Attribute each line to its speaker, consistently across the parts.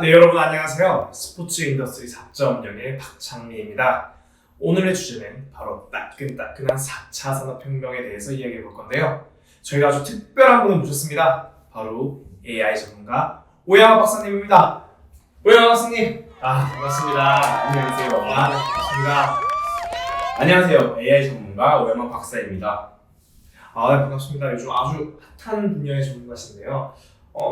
Speaker 1: 네, 여러분 안녕하세요. 스포츠 인더스트리 4.0의 박창리입니다. 오늘의 주제는 바로 따끈따끈한 4차 산업혁명에 대해서 이야기해 볼 건데요. 저희가 아주 특별한 분을 모셨습니다. 바로 AI 전문가 오야마 박사님입니다. 오야마 박사님! 반갑습니다.
Speaker 2: 안녕하세요.
Speaker 1: 반갑습니다.
Speaker 2: 안녕하세요. AI 전문가 오야마 박사입니다.
Speaker 1: 네, 반갑습니다. 요즘 아주 핫한 분야의 전문가신데요.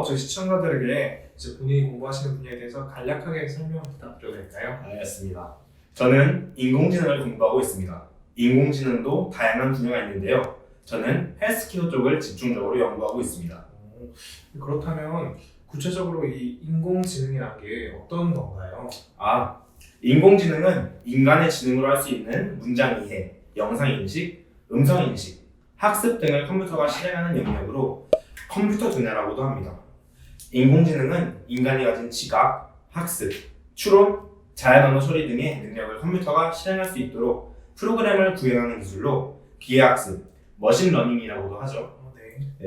Speaker 1: 저희 시청자들에게 이제 본인이 공부하시는 분야에 대해서 간략하게 설명 부탁드려도 될까요?
Speaker 2: 알겠습니다. 저는 인공지능을 공부하고 있습니다. 인공지능도 다양한 분야가 있는데요. 저는 헬스케어 쪽을 집중적으로 연구하고 있습니다.
Speaker 1: 그렇다면 구체적으로 이 인공지능이란 게 어떤 건가요?
Speaker 2: 인공지능은 인간의 지능으로 할 수 있는 문장 이해, 영상 인식, 음성 인식, 학습 등을 컴퓨터가 실행하는 영역으로 컴퓨터 두뇌라고도 합니다. 인공지능은 인간이 가진 지각, 학습, 추론, 자연 언어 처리 등의 능력을 컴퓨터가 실행할 수 있도록 프로그램을 구현하는 기술로 기계학습, 머신러닝이라고도 하죠.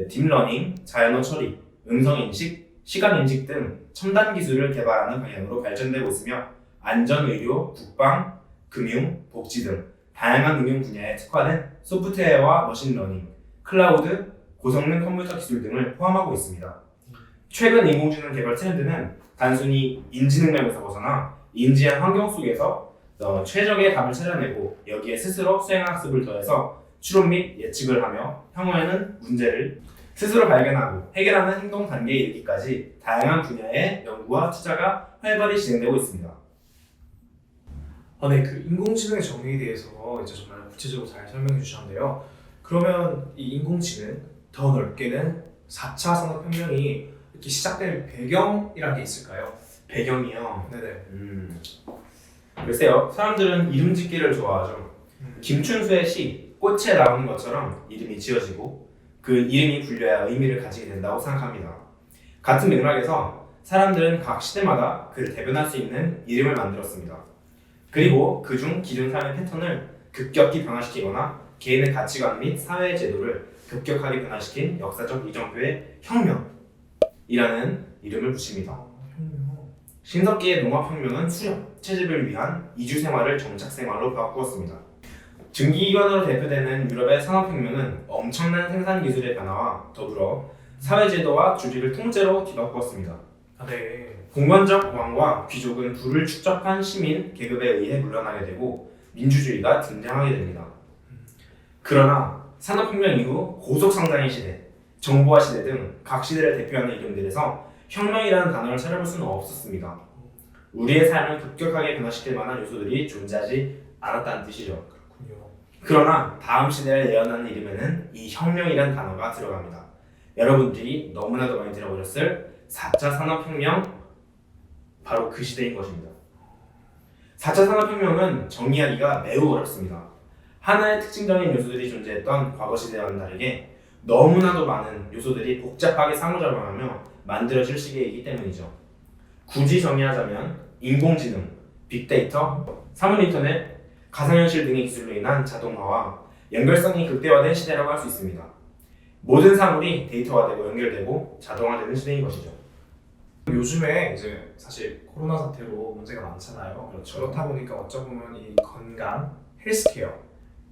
Speaker 2: 딥러닝, 자연 언어 처리, 음성 인식, 시간 인식 등 첨단 기술을 개발하는 방향으로 발전되고 있으며 안전, 의료, 국방, 금융, 복지 등 다양한 응용 분야에 특화된 소프트웨어와 머신러닝, 클라우드, 고성능 컴퓨터 기술 등을 포함하고 있습니다. 최근 인공지능 개발 트렌드는 단순히 인지능력에서 벗어나 인지한 환경 속에서 최적의 답을 찾아내고 여기에 스스로 수행학습을 더해서 추론 및 예측을 하며 향후에는 문제를 스스로 발견하고 해결하는 행동 단계에 이르기까지 다양한 분야의 연구와 투자가 활발히 진행되고 있습니다.
Speaker 1: 네, 그 인공지능의 정의에 대해서 이제 정말 구체적으로 잘 설명해 주셨는데요. 그러면 이 인공지능, 더 넓게는 4차 산업혁명이 이렇게 시작될 배경이란 게 있을까요?
Speaker 2: 배경이요?
Speaker 1: 네네.
Speaker 2: 글쎄요, 사람들은 이름 짓기를 좋아하죠. 김춘수의 시 꽃에 나오는 것처럼 이름이 지어지고 그 이름이 불려야 의미를 가지게 된다고 생각합니다. 같은 맥락에서 사람들은 각 시대마다 그를 대변할 수 있는 이름을 만들었습니다. 그리고 그중 기존 삶의 패턴을 급격히 변화시키거나 개인의 가치관 및 사회의 제도를 급격하게 변화시킨 역사적 이정표의 혁명이라는 이름을 붙입니다. 신석기의 농업혁명은 수렵, 채집을 위한 이주 생활을 정착 생활로 바꾸었습니다. 증기기관으로 대표되는 유럽의 산업혁명은 엄청난 생산 기술의 변화와 더불어 사회제도와 조직을 통째로 뒤바꾸었습니다.
Speaker 1: 네.
Speaker 2: 공관적 왕과 귀족은 부를 축적한 시민 계급에 의해 물러나게 되고 민주주의가 등장하게 됩니다. 그러나 산업혁명 이후 고속성장의 시대, 정보화 시대 등 각 시대를 대표하는 이름들에서 혁명이라는 단어를 찾아볼 수는 없었습니다. 우리의 삶을 급격하게 변화시킬 만한 요소들이 존재하지 않았다는 뜻이죠.
Speaker 1: 그렇군요.
Speaker 2: 그러나 다음 시대를 예언하는 이름에는 이 혁명이라는 단어가 들어갑니다. 여러분들이 너무나도 많이 들어보셨을 4차 산업혁명, 바로 그 시대인 것입니다. 4차 산업혁명은 정의하기가 매우 어렵습니다. 하나의 특징적인 요소들이 존재했던 과거 시대와는 다르게 너무나도 많은 요소들이 복잡하게 상호작용하며 만들어질 시기이기 때문이죠. 굳이 정의하자면 인공지능, 빅데이터, 사물인터넷, 가상현실 등의 기술로 인한 자동화와 연결성이 극대화된 시대라고 할 수 있습니다. 모든 사물이 데이터가 되고 연결되고 자동화되는 시대인 것이죠.
Speaker 1: 요즘에 이제 사실 코로나 사태로 문제가 많잖아요.
Speaker 2: 그렇죠.
Speaker 1: 그렇다 보니까 어쩌면 이 건강, 헬스케어,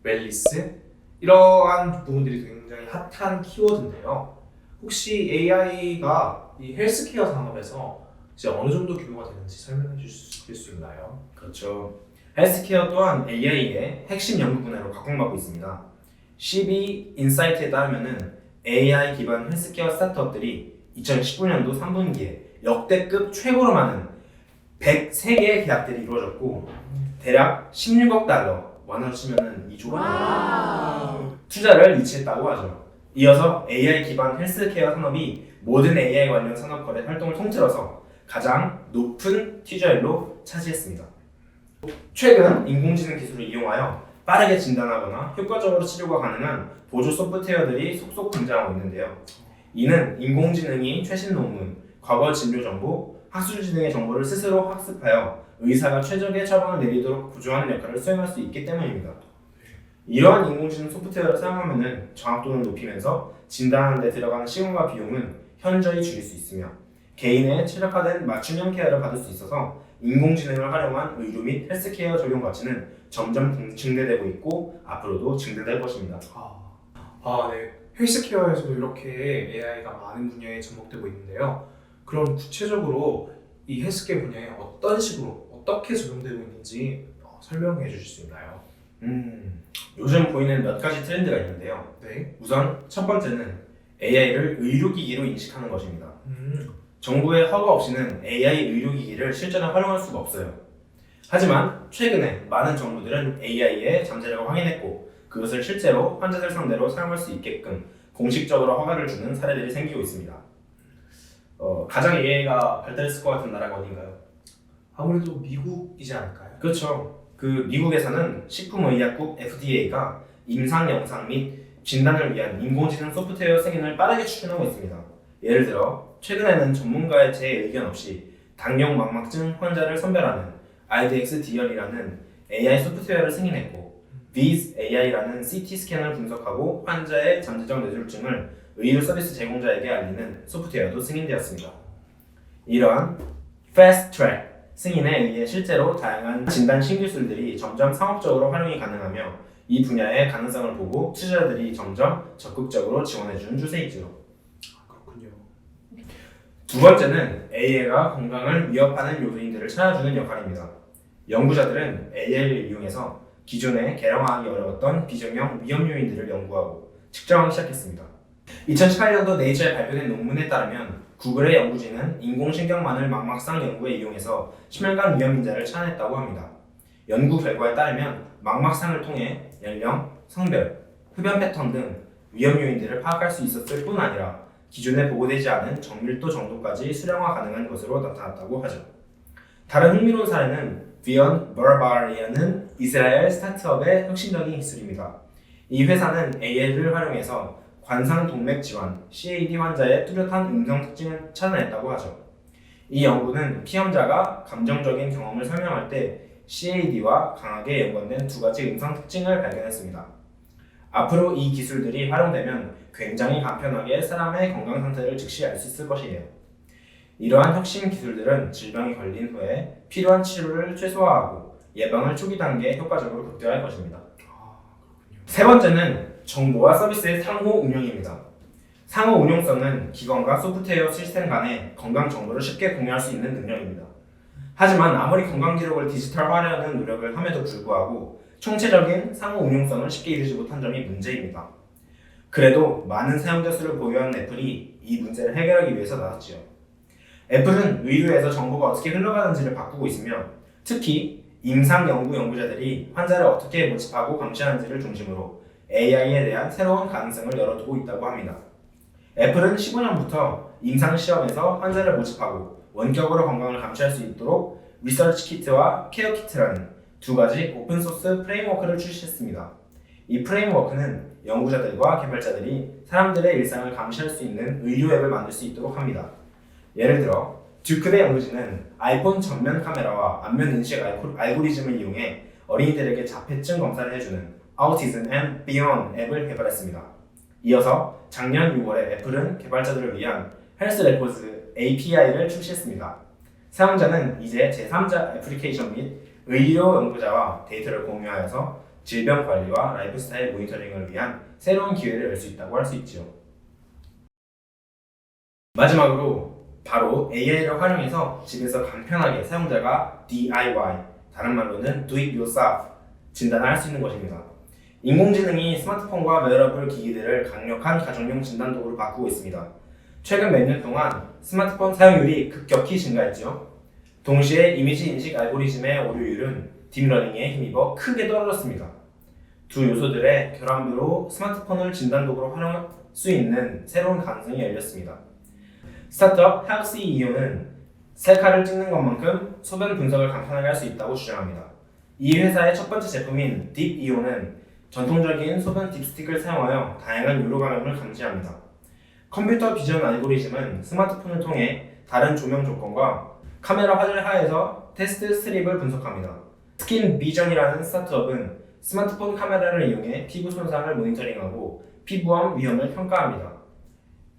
Speaker 1: 웰니스 이러한 부분들이 굉장히 핫한 키워드인데요. 혹시 AI가 이 헬스케어 산업에서 이제 어느 정도 규모가 되는지 설명해 주실 수 있나요?
Speaker 2: 그렇죠. 헬스케어 또한 AI의 핵심 연구 분야로 각광받고 있습니다. CB 인사이트에 따르면 AI 기반 헬스케어 스타트업들이 2019년도 3분기에 역대급 최고로 많은 103개의 계약들이 이루어졌고 대략 16억 달러, 원화로 치면 2조 원 투자를 유치했다고 하죠. 이어서 AI 기반 헬스케어 산업이 모든 AI 관련 산업 거래 활동을 통틀어서 가장 높은 투자율로 차지했습니다. 최근 인공지능 기술을 이용하여 빠르게 진단하거나 효과적으로 치료가 가능한 보조 소프트웨어들이 속속 등장하고 있는데요. 이는 인공지능이 최신 논문, 과거 진료 정보, 학술지 등의 정보를 스스로 학습하여 의사가 최적의 처방을 내리도록 보조하는 역할을 수행할 수 있기 때문입니다. 이러한 인공지능 소프트웨어를 사용하면 정확도를 높이면서 진단하는 데 들어가는 시간과 비용은 현저히 줄일 수 있으며 개인의 최적화된 맞춤형 케어를 받을 수 있어서 인공지능을 활용한 의료 및 헬스케어 적용 가치는 점점 증대되고 있고 앞으로도 증대될 것입니다.
Speaker 1: 네. 헬스케어에서도 이렇게 AI가 많은 분야에 접목되고 있는데요. 그럼 구체적으로 이 헬스케어 분야에 어떤 식으로 어떻게 적용되고 있는지 설명해 주실 수 있나요?
Speaker 2: 요즘 보이는 몇 가지 트렌드가 있는데요.
Speaker 1: 네.
Speaker 2: 우선 첫 번째는 AI를 의료기기로 인식하는 것입니다. 정부의 허가 없이는 AI 의료기기를 실제로 활용할 수가 없어요. 하지만 최근에 많은 정부들은 AI의 잠재력을 확인했고 그것을 실제로 환자들 상대로 사용할 수 있게끔 공식적으로 허가를 주는 사례들이 생기고 있습니다. 가장 AI가 발달했을 것 같은 나라가 어딘가요?
Speaker 1: 아무래도 미국이지 않을까요?
Speaker 2: 그렇죠. 미국에서는 식품의약국 FDA가 임상 영상 및 진단을 위한 인공지능 소프트웨어 승인을 빠르게 추진하고 있습니다. 예를 들어 최근에는 전문가의 의견 없이 당뇨 망막증 환자를 선별하는 IDX-DR이라는 AI 소프트웨어를 승인했고 Viz AI라는 CT 스캔을 분석하고 환자의 잠재적 뇌졸중을 의료 서비스 제공자에게 알리는 소프트웨어도 승인되었습니다. 이러한 Fast Track 승인에 의해 실제로 다양한 진단 신기술들이 점점 상업적으로 활용이 가능하며 이 분야의 가능성을 보고 투자자들이 점점 적극적으로 지원해주는 추세이죠.
Speaker 1: 그렇군요.
Speaker 2: 두 번째는 AI가 건강을 위협하는 요소인들을 찾아주는 역할입니다. 연구자들은 AI를 이용해서 기존에 개량하기 어려웠던 비정형 위험 요인들을 연구하고 측정하기 시작했습니다. 2018년도 네이처에 발표된 논문에 따르면 구글의 연구진은 인공신경만을 망막상 연구에 이용해서 심혈관 위험 인자를 찾아냈다고 합니다. 연구 결과에 따르면 망막상을 통해 연령, 성별, 흡연 패턴 등 위험 요인들을 파악할 수 있었을 뿐 아니라 기존에 보고되지 않은 정밀도 정도까지 수량화 가능한 것으로 나타났다고 하죠. 다른 흥미로운 사례는 Beyond Barbarian은 이스라엘 스타트업의 혁신적인 기술입니다. 이 회사는 AI를 활용해서 관상 동맥 질환 (CAD) 환자의 뚜렷한 음성 특징을 찾아냈다고 하죠. 이 연구는 피험자가 감정적인 경험을 설명할 때 CAD와 강하게 연관된 두 가지 음성 특징을 발견했습니다. 앞으로 이 기술들이 활용되면 굉장히 간편하게 사람의 건강 상태를 즉시 알 수 있을 것이에요. 이러한 혁신 기술들은 질병이 걸린 후에 필요한 치료를 최소화하고 예방을 초기 단계에 효과적으로 극대화할 것입니다. 세 번째는 정보와 서비스의 상호 운용입니다. 상호 운용성은 기관과 소프트웨어 시스템 간의 건강 정보를 쉽게 공유할 수 있는 능력입니다. 하지만 아무리 건강 기록을 디지털화하려는 노력을 함에도 불구하고 총체적인 상호 운용성을 쉽게 이루지 못한 점이 문제입니다. 그래도 많은 사용자 수를 보유한 애플이 이 문제를 해결하기 위해서 나섰지요. 애플은 의료에서 정보가 어떻게 흘러가는지를 바꾸고 있으며 특히 임상 연구 연구자들이 환자를 어떻게 모집하고 감시하는지를 중심으로 AI에 대한 새로운 가능성을 열어두고 있다고 합니다. 애플은 15년부터 임상 시험에서 환자를 모집하고 원격으로 건강을 감시할 수 있도록 리서치 키트와 케어 키트라는 두 가지 오픈소스 프레임워크를 출시했습니다. 이 프레임워크는 연구자들과 개발자들이 사람들의 일상을 감시할 수 있는 의료 앱을 만들 수 있도록 합니다. 예를 들어 듀크대 연구진은 아이폰 전면 카메라와 안면 인식 알고리즘을 이용해 어린이들에게 자폐증 검사를 해주는 Autism and Beyond 앱을 개발했습니다. 이어서 작년 6월에 애플은 개발자들을 위한 헬스 레코드 API를 출시했습니다. 사용자는 이제 제3자 애플리케이션 및 의료 연구자와 데이터를 공유하여서 질병 관리와 라이프스타일 모니터링을 위한 새로운 기회를 열 수 있다고 할 수 있죠. 마지막으로 바로 AI를 활용해서 집에서 간편하게 사용자가 DIY, 다른 말로는 Do It Yourself 진단을 할 수 있는 것입니다. 인공지능이 스마트폰과 웨어러블 기기들을 강력한 가정용 진단 도구로 바꾸고 있습니다. 최근 몇 년 동안 스마트폰 사용률이 급격히 증가했죠. 동시에 이미지 인식 알고리즘의 오류율은 딥러닝에 힘입어 크게 떨어졌습니다. 두 요소들의 결합으로 스마트폰을 진단 도구로 활용할 수 있는 새로운 가능성이 열렸습니다. 스타트업 헬스이오는 셀카를 찍는 것만큼 소변 분석을 간편하게 할 수 있다고 주장합니다. 이 회사의 첫 번째 제품인 딥이오는 전통적인 소변 딥스틱을 사용하여 다양한 요로 감염을 감지합니다. 컴퓨터 비전 알고리즘은 스마트폰을 통해 다른 조명 조건과 카메라 화질 하에서 테스트 스트립을 분석합니다. 스킨 비전이라는 스타트업은 스마트폰 카메라를 이용해 피부 손상을 모니터링하고 피부암 위험을 평가합니다.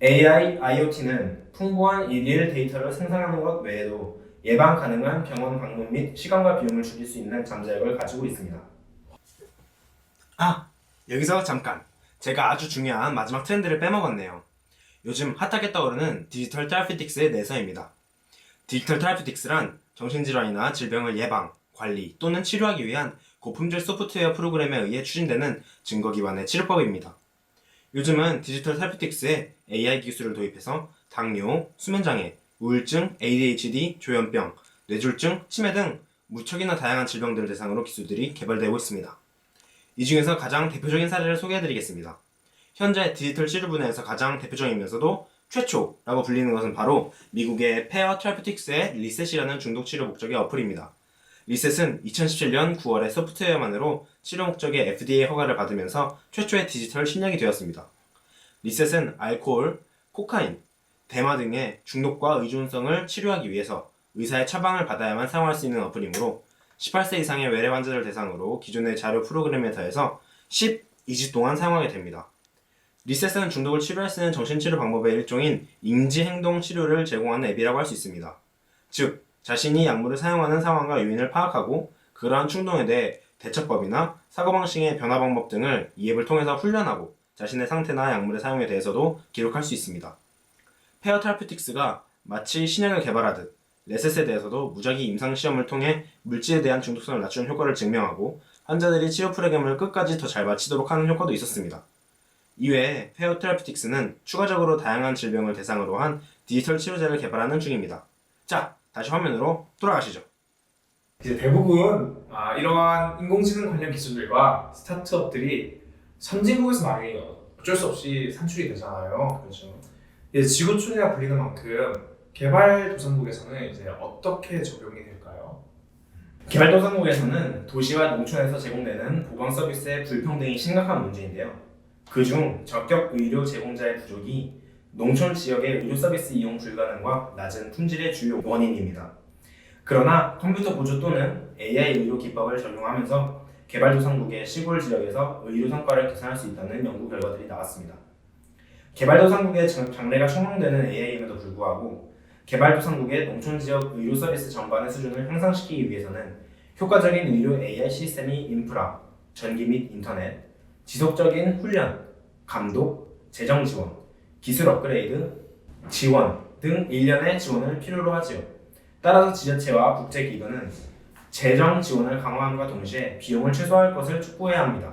Speaker 2: AI, IoT는 풍부한 일일 데이터를 생산하는 것 외에도 예방 가능한 병원 방문 및 시간과 비용을 줄일 수 있는 잠재력을 가지고 있습니다.
Speaker 3: 여기서 잠깐! 제가 아주 중요한 마지막 트렌드를 빼먹었네요. 요즘 핫하게 떠오르는 디지털 테라피틱스의 내서입니다. 디지털 테라피틱스란 정신질환이나 질병을 예방, 관리 또는 치료하기 위한 고품질 소프트웨어 프로그램에 의해 추진되는 증거 기반의 치료법입니다. 요즘은 디지털 테라피틱스에 AI 기술을 도입해서 당뇨, 수면장애, 우울증, ADHD, 조현병, 뇌졸중, 치매 등 무척이나 다양한 질병들을 대상으로 기술들이 개발되고 있습니다. 이 중에서 가장 대표적인 사례를 소개해드리겠습니다. 현재 디지털 치료 분야에서 가장 대표적이면서도 최초라고 불리는 것은 바로 미국의 페어 테라피틱스의 리셋이라는 중독 치료 목적의 어플입니다. 리셋은 2017년 9월에 소프트웨어만으로 치료 목적의 FDA 허가를 받으면서 최초의 디지털 신약이 되었습니다. 리셋은 알코올, 코카인, 대마 등의 중독과 의존성을 치료하기 위해서 의사의 처방을 받아야만 사용할 수 있는 어플이므로 18세 이상의 외래 환자를 대상으로 기존의 자료 프로그램에 더해서 12주 동안 사용하게 됩니다. 리셋은 중독을 치료할 수 있는 정신치료 방법의 일종인 인지행동 치료를 제공하는 앱이라고 할 수 있습니다. 즉, 자신이 약물을 사용하는 상황과 요인을 파악하고 그러한 충동에 대해 대처법이나 사고방식의 변화 방법 등을 이 앱을 통해서 훈련하고 자신의 상태나 약물의 사용에 대해서도 기록할 수 있습니다. 페어 테라피틱스가 마치 신약을 개발하듯 레셋에 대해서도 무작위 임상시험을 통해 물질에 대한 중독성을 낮추는 효과를 증명하고 환자들이 치료 프로그램을 끝까지 더 잘 마치도록 하는 효과도 있었습니다. 이외에 페어 테라피틱스는 추가적으로 다양한 질병을 대상으로 한 디지털 치료제를 개발하는 중입니다. 자, 다시 화면으로 돌아가시죠.
Speaker 1: 이제 대부분 이러한 인공지능 관련 기술들과 스타트업들이 선진국에서 많이 어쩔 수 없이 산출이 되잖아요.
Speaker 2: 그렇죠.
Speaker 1: 이제 지구촌이라 불리는 만큼 개발도상국에서는 이제 어떻게 적용이 될까요?
Speaker 2: 개발도상국에서는 도시와 농촌에서 제공되는 보건 서비스의 불평등이 심각한 문제인데요. 그중 적격 의료 제공자의 부족이 농촌 지역의 의료 서비스 이용 불가능과 낮은 품질의 주요 원인입니다. 그러나 컴퓨터 보조 또는 AI 의료 기법을 적용하면서 개발도상국의 시골 지역에서 의료 성과를 개선할 수 있다는 연구 결과들이 나왔습니다. 개발도상국의 장래가 촉망되는 AI임에도 불구하고 개발도상국의 농촌 지역 의료 서비스 전반의 수준을 향상시키기 위해서는 효과적인 의료 AI 시스템이 인프라, 전기 및 인터넷, 지속적인 훈련, 감독, 재정 지원, 기술 업그레이드, 지원 등 일련의 지원을 필요로 하지요. 따라서 지자체와 국제기구는 재정 지원을 강화함과 동시에 비용을 최소화할 것을 촉구해야 합니다.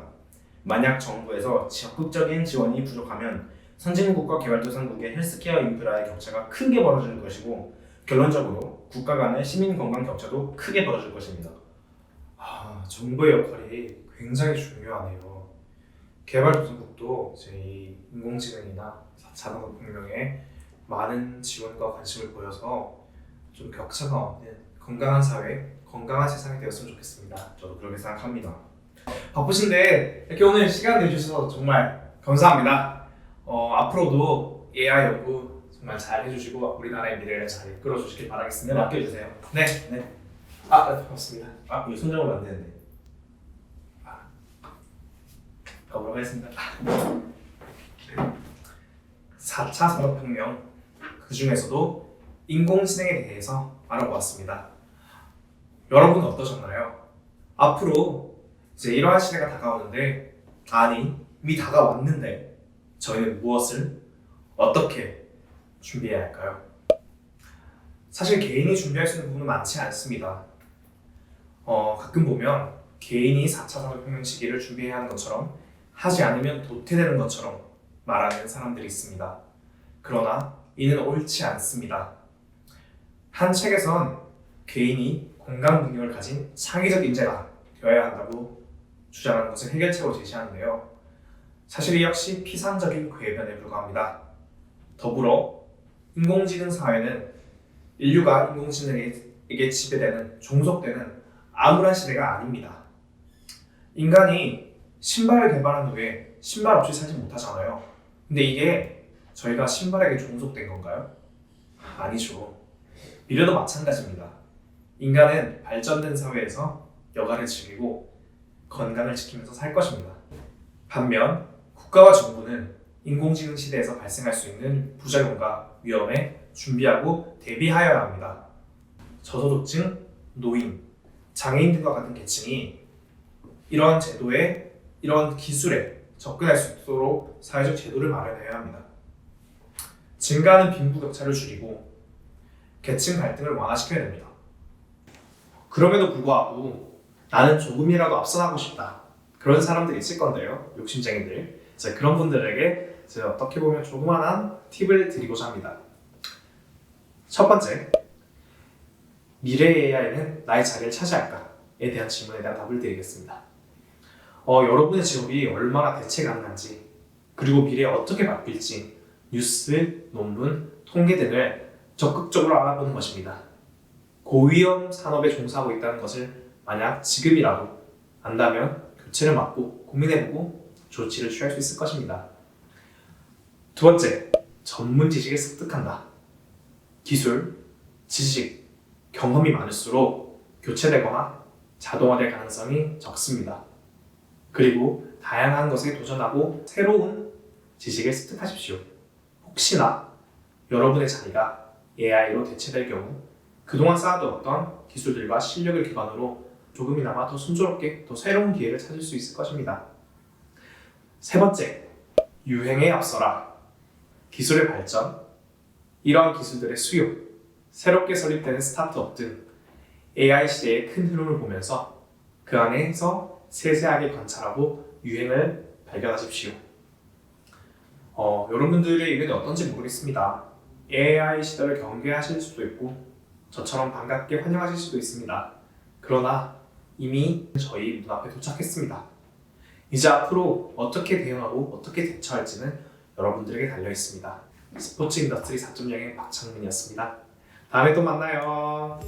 Speaker 2: 만약 정부에서 적극적인 지원이 부족하면 선진국과 개발도상국의 헬스케어 인프라의 격차가 크게 벌어질 것이고 결론적으로 국가 간의 시민 건강 격차도 크게 벌어질 것입니다.
Speaker 1: 정부의 역할이 굉장히 중요하네요. 개발도상국도 이제 이 인공지능이나 4차 산업혁명에 많은 지원과 관심을 보여서 좀 격차가 없는 건강한 사회, 건강한 세상이 되었으면 좋겠습니다.
Speaker 2: 저도 그렇게 생각합니다.
Speaker 1: 바쁘신데 이렇게 오늘 시간 내주셔서 정말 감사합니다. 앞으로도 AI 연구 정말 잘 해주시고 우리나라의 미래를 잘 이끌어 주시길
Speaker 2: 네,
Speaker 1: 바라겠습니다.
Speaker 2: 맡겨주세요.
Speaker 1: 네. 고맙습니다.
Speaker 2: 이거 손잡으면 안 되는데. 가보도록 하겠습니다.
Speaker 1: 4차 산업혁명, 그 중에서도 인공지능에 대해서 알아보았습니다. 여러분은 어떠셨나요? 앞으로 이제 이러한 시대가 다가오는데, 이미 다가왔는데 저희는 무엇을 어떻게 준비해야 할까요? 사실 개인이 준비할 수 있는 부분은 많지 않습니다. 가끔 보면 개인이 4차 산업혁명 시기를 준비해야 하는 것처럼 하지 않으면 도태되는 것처럼 말하는 사람들이 있습니다. 그러나 이는 옳지 않습니다. 한 책에선 개인이 공감 능력을 가진 창의적 인재가 되어야 한다고 주장하는 것을 해결책으로 제시하는데요. 사실 이 역시 피상적인 궤변에 불과합니다. 더불어 인공지능 사회는 인류가 인공지능에게 지배되는, 종속되는 암울한 시대가 아닙니다. 인간이 신발을 개발한 후에 신발 없이 살지 못하잖아요. 근데 이게 저희가 신발에게 종속된 건가요? 아니죠. 미래도 마찬가지입니다. 인간은 발전된 사회에서 여가를 즐기고 건강을 지키면서 살 것입니다. 반면 국가와 정부는 인공지능 시대에서 발생할 수 있는 부작용과 위험에 준비하고 대비하여야 합니다. 저소득층, 노인, 장애인 등과 같은 계층이 이러한 제도에, 이러한 기술에 접근할 수 있도록 사회적 제도를 마련해야 합니다. 증가하는 빈부격차를 줄이고 계층 갈등을 완화시켜야 됩니다. 그럼에도 불구하고 나는 조금이라도 앞서나가고 싶다. 그런 사람들이 있을 건데요. 욕심쟁이들. 그런 분들에게 제가 어떻게 보면 조그만한 팁을 드리고자 합니다. 첫 번째, 미래의 AI는 나의 자리를 차지할까?에 대한 질문에 대한 답을 드리겠습니다. 여러분의 직업이 얼마나 대체 가능한지, 그리고 미래에 어떻게 바뀔지 뉴스, 논문, 통계 등을 적극적으로 알아보는 것입니다. 고위험 산업에 종사하고 있다는 것을 만약 지금이라도 안다면 교체를 막고 고민해보고 조치를 취할 수 있을 것입니다. 두 번째, 전문 지식을 습득한다. 기술, 지식, 경험이 많을수록 교체되거나 자동화될 가능성이 적습니다. 그리고 다양한 것에 도전하고 새로운 지식을 습득하십시오. 혹시나 여러분의 자리가 AI로 대체될 경우 그동안 쌓아두었던 기술들과 실력을 기반으로 조금이나마 더 순조롭게 더 새로운 기회를 찾을 수 있을 것입니다. 세 번째, 유행에 앞서라. 기술의 발전, 이러한 기술들의 수요, 새롭게 설립되는 스타트업 등 AI 시대의 큰 흐름을 보면서 그 안에서 세세하게 관찰하고 유행을 발견하십시오. 여러분들의 의견이 어떤지 모르겠습니다. AI 시대를 경계하실 수도 있고 저처럼 반갑게 환영하실 수도 있습니다. 그러나 이미 저희 눈앞에 도착했습니다. 이제 앞으로 어떻게 대응하고 어떻게 대처할지는 여러분들에게 달려 있습니다. 스포츠 인더스트리 4.0의 박창민이었습니다. 다음에 또 만나요.